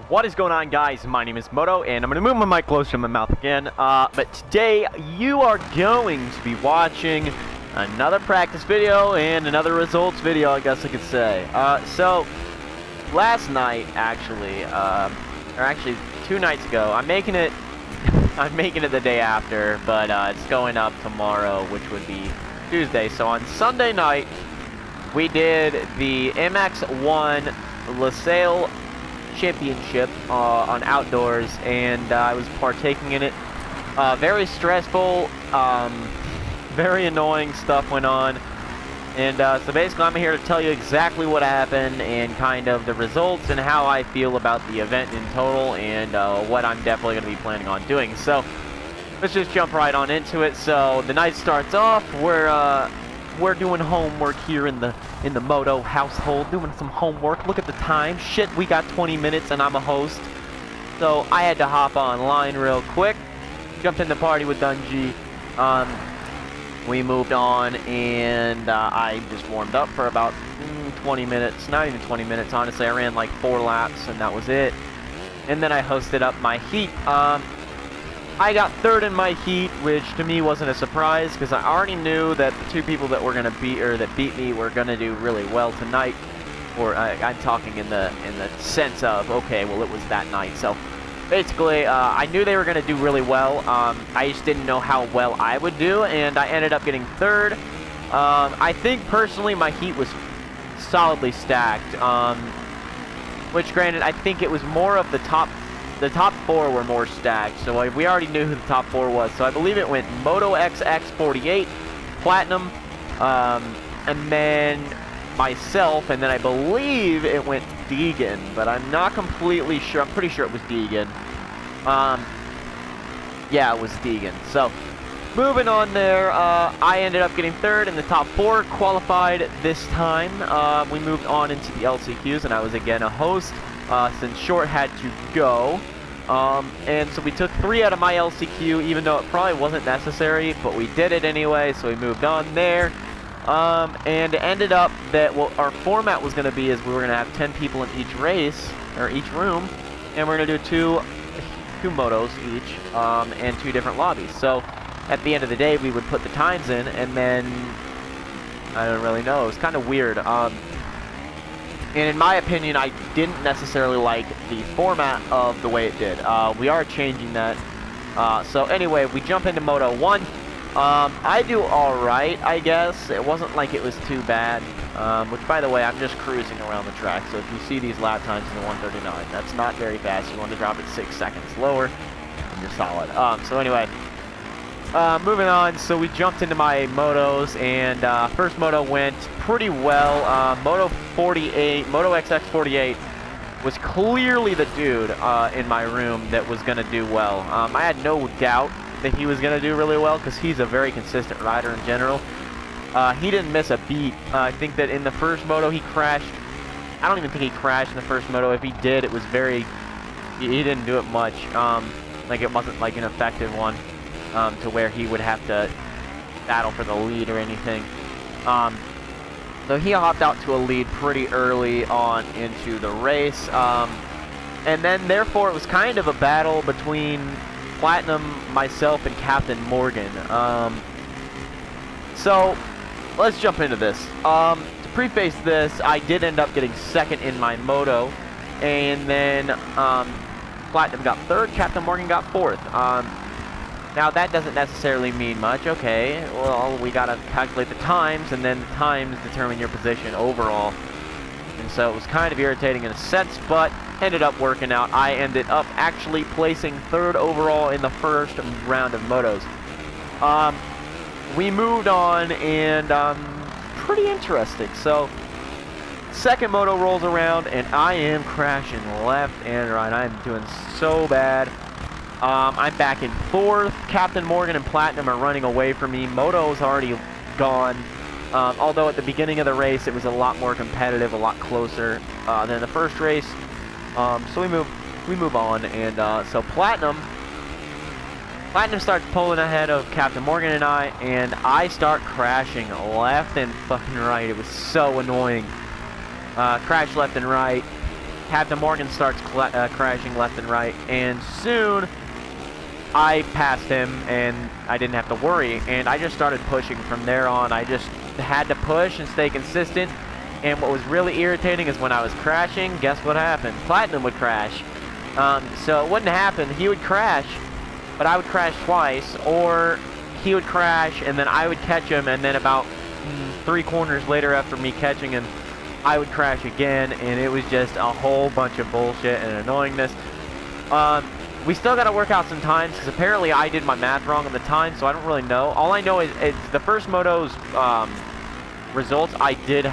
What is going on, guys? My name is Moto, and I'm going to move my mic closer to my mouth again. But today, you are going to be watching another practice video and another results video, I guess I could say. So, last night, actually, or actually 2 nights ago, I'm making it the day after, but it's going up tomorrow, which would be Tuesday. So on Sunday night, we did the MX1 LaSalle Championship on outdoors, and I was partaking in it. Very stressful, very annoying stuff went on, and so basically I'm here to tell you exactly what happened and kind of the results and how I feel about the event in total, and what I'm definitely going to be planning on doing. So let's just jump right on into it. So the night starts off. We're doing homework here in the Moto household, doing some homework. Look at the time. Shit, we got 20 minutes and I'm a host. So I had to hop online real quick. Jumped in the party with Dungy. We moved on, and I just warmed up for about 20 minutes. Not even 20 minutes, honestly. I ran like 4 laps and that was it. And then I hosted up my heat. I got 3rd in my heat, which to me wasn't a surprise because I already knew that the 2 people that were gonna beat, or that beat me, were gonna do really well tonight. Or I'm talking in the sense of, okay, well, it was that night. So basically, I knew they were gonna do really well. I just didn't know how well I would do, and I ended up getting 3rd. I think personally my heat was solidly stacked. Which, granted, I think it was more of the top 4 were more stacked, so we already knew who the top 4 was. So I believe it went Moto XX48, Platinum, and then myself, and then I believe it went Deegan, but I'm not completely sure. I'm pretty sure it was Deegan. Yeah, it was Deegan. So moving on there, I ended up getting 3rd, and the top 4 qualified this time. We moved on into the LCQs, and I was again a host. Since Short had to go, and so we took 3 out of my LCQ, even though it probably wasn't necessary, but we did it anyway, so we moved on there. And it ended up that what our format was going to be is we were going to have 10 people in each race, or each room, and we're going to do two motos each, and 2 different lobbies. So at the end of the day, we would put the times in, and then I don't really know, it was kind of weird. And in my opinion, I didn't necessarily like the format of the way it did. We are changing that. So anyway, we jump into Moto 1. I do alright, I guess. It wasn't like it was too bad. Which, by the way, I'm just cruising around the track. So if you see these lap times in the 139, that's not very fast. You want to drop it 6 seconds lower, and you're solid. So anyway, moving on, so we jumped into my motos, and first moto went pretty well. Moto XX48 was clearly the dude in my room that was going to do well. I had no doubt that he was going to do really well because he's a very consistent rider in general. He didn't miss a beat. I think that in the first moto he crashed. I don't even think he crashed in the first moto. If he did, it was very... He didn't do it much. Like, it wasn't like an effective one. To where he would have to battle for the lead or anything. So he hopped out to a lead pretty early on into the race. And then, therefore, it was kind of a battle between Platinum, myself, and Captain Morgan. So, let's jump into this. To preface this, I did end up getting 2nd in my moto. And then, Platinum got 3rd, Captain Morgan got 4th. Now, that doesn't necessarily mean much. Okay, well, we gotta calculate the times, and then the times determine your position overall. And so it was kind of irritating in a sense, but ended up working out. I ended up actually placing 3rd overall in the first round of motos. We moved on, and pretty interesting. So, 2nd moto rolls around, and I am crashing left and right. I'm doing so bad. I'm back in 4th. Captain Morgan and Platinum are running away from me. Moto's already gone. Although at the beginning of the race, it was a lot more competitive, a lot closer than the first race. So we move on, and so Platinum starts pulling ahead of Captain Morgan and I start crashing left and fucking right. It was so annoying. Crash left and right. Captain Morgan starts crashing left and right, and soon I passed him, and I didn't have to worry, and I just started pushing from there on. I just had to push and stay consistent, and what was really irritating is when I was crashing, guess what happened? Platinum would crash. So it wouldn't happen. He would crash, but I would crash twice, or he would crash, and then I would catch him, and then about 3 corners later after me catching him, I would crash again, and it was just a whole bunch of bullshit and annoyingness. We still got to work out some times, because apparently I did my math wrong on the time, so I don't really know. All I know is the first moto's results, I did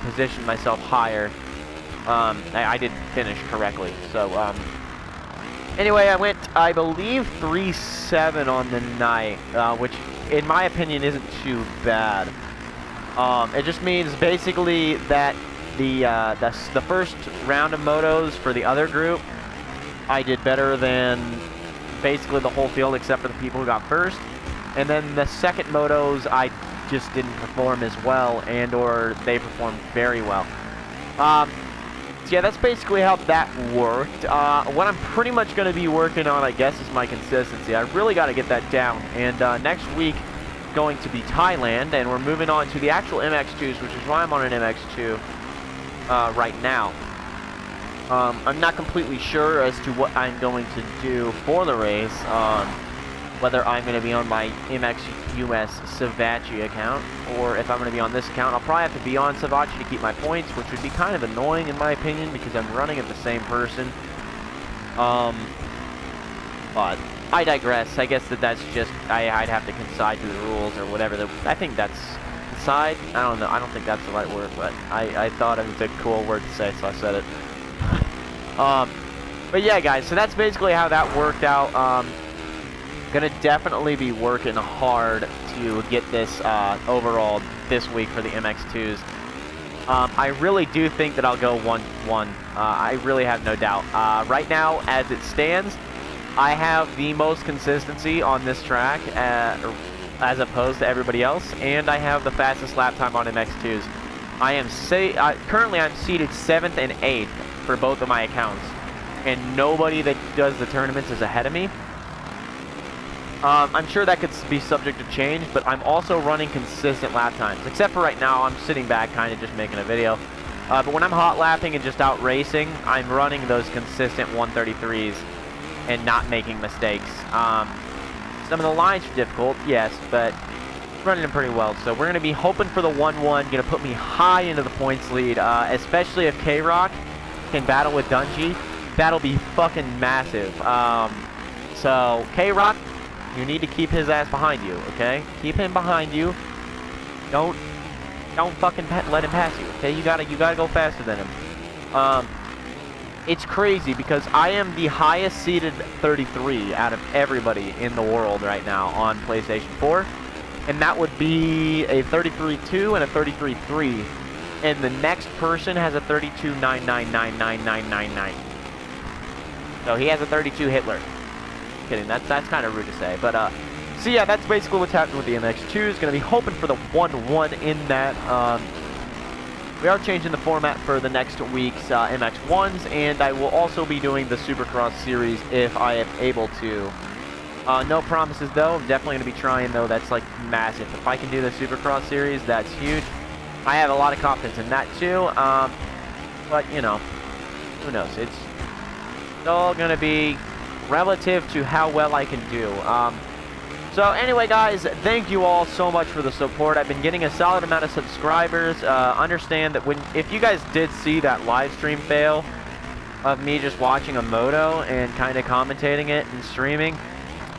position myself higher. I did finish correctly. So, anyway, I went, I believe, 3-7 on the night, which, in my opinion, isn't too bad. It just means, basically, that the first round of motos for the other group, I did better than basically the whole field except for the people who got first. And then the second motos, I just didn't perform as well, and or they performed very well. So yeah, that's basically how that worked. What I'm pretty much going to be working on, I guess, is my consistency. I really got to get that down. And next week, going to be Thailand, and we're moving on to the actual MX2s, which is why I'm on an MX2 right now. I'm not completely sure as to what I'm going to do for the race, whether I'm going to be on my MX US Savachi account, or if I'm going to be on this account. I'll probably have to be on Savachi to keep my points, which would be kind of annoying in my opinion, because I'm running at the same person. But I digress. I guess that's just, I'd have to concede to the rules or whatever. I think that's concede. I don't know. I don't think that's the right word, but I thought it was a cool word to say, so I said it. But yeah, guys, so that's basically how that worked out. Gonna definitely be working hard to get this overall this week for the MX2s. I really do think that I'll go 1-1. I really have no doubt. Right now, as it stands, I have the most consistency on this track as opposed to everybody else, and I have the fastest lap time on MX2s. Currently I'm seated 7th and 8th for both of my accounts, and nobody that does the tournaments is ahead of me. I'm sure that could be subject to change, but I'm also running consistent lap times. Except for right now, I'm sitting back kind of just making a video. But when I'm hot lapping and just out racing, I'm running those consistent 133s and not making mistakes. Some of the lines are difficult, yes, but running them pretty well. So we're going to be hoping for the 1-1, going to put me high into the points lead, especially if K-Rock can battle with Dungey. That'll be fucking massive. So K-Rock, you need to keep his ass behind you, okay? Keep him behind you. Don't fucking let him pass you, okay? You gotta go faster than him. It's crazy because I am the highest seeded 33 out of everybody in the world right now on PlayStation 4, and that would be a 33-2 and a 33-3, and the next person has a 32-9999999. So he has a 32 Hitler. Kidding, that's kind of rude to say, but so yeah, that's basically what's happening with the MX2s. Gonna be hoping for the 1-1 in that. We are changing the format for the next week's MX1s, and I will also be doing the Supercross series if I am able to. No promises though. I'm definitely gonna be trying though. That's like massive. If I can do the Supercross series, that's huge. I have a lot of confidence in that too. But you know, who knows? It's all gonna be relative to how well I can do. So anyway, guys, thank you all so much for the support. I've been getting a solid amount of subscribers. Understand that if you guys did see that live stream fail of me just watching a moto and kind of commentating it and streaming,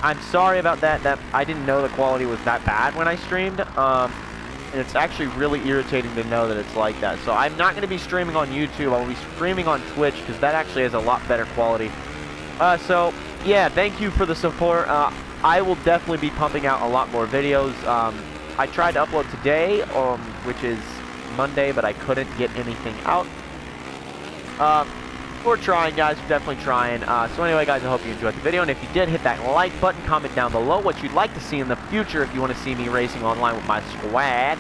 I'm sorry about that. I didn't know the quality was that bad when I streamed. And it's actually really irritating to know that it's like that. So I'm not going to be streaming on YouTube. I'll be streaming on Twitch because that actually has a lot better quality. So yeah, thank you for the support. I will definitely be pumping out a lot more videos. I tried to upload today, which is Monday, but I couldn't get anything out. We're trying, guys. We're definitely trying. So anyway, guys, I hope you enjoyed the video. And if you did, hit that like button. Comment down below what you'd like to see in the future if you want to see me racing online with my squad.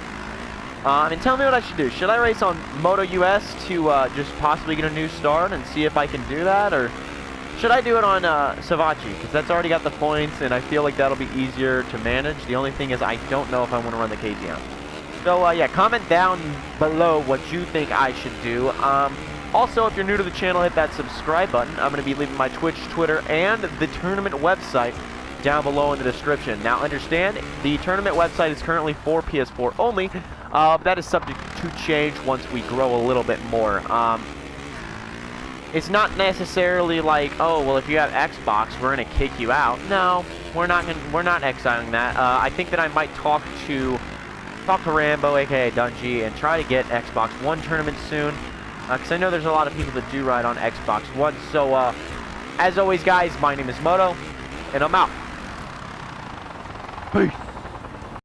And tell me what I should do. Should I race on Moto US to just possibly get a new start and see if I can do that? Or should I do it on Savachi? Because that's already got the points, and I feel like that'll be easier to manage. The only thing is I don't know if I want to run the KTM. So, yeah, comment down below what you think I should do. Also, if you're new to the channel, hit that subscribe button. I'm going to be leaving my Twitch, Twitter, and the tournament website down below in the description. Now, understand, the tournament website is currently for PS4 only. That is subject to change once we grow a little bit more. It's not necessarily like, oh, well, if you have Xbox, we're going to kick you out. No, we're not exiling that. I think that I might talk to Rambo, aka Dungy, and try to get Xbox One tournament soon. Because I know there's a lot of people that do ride on Xbox One. So, as always, guys, my name is Moto, and I'm out. Peace.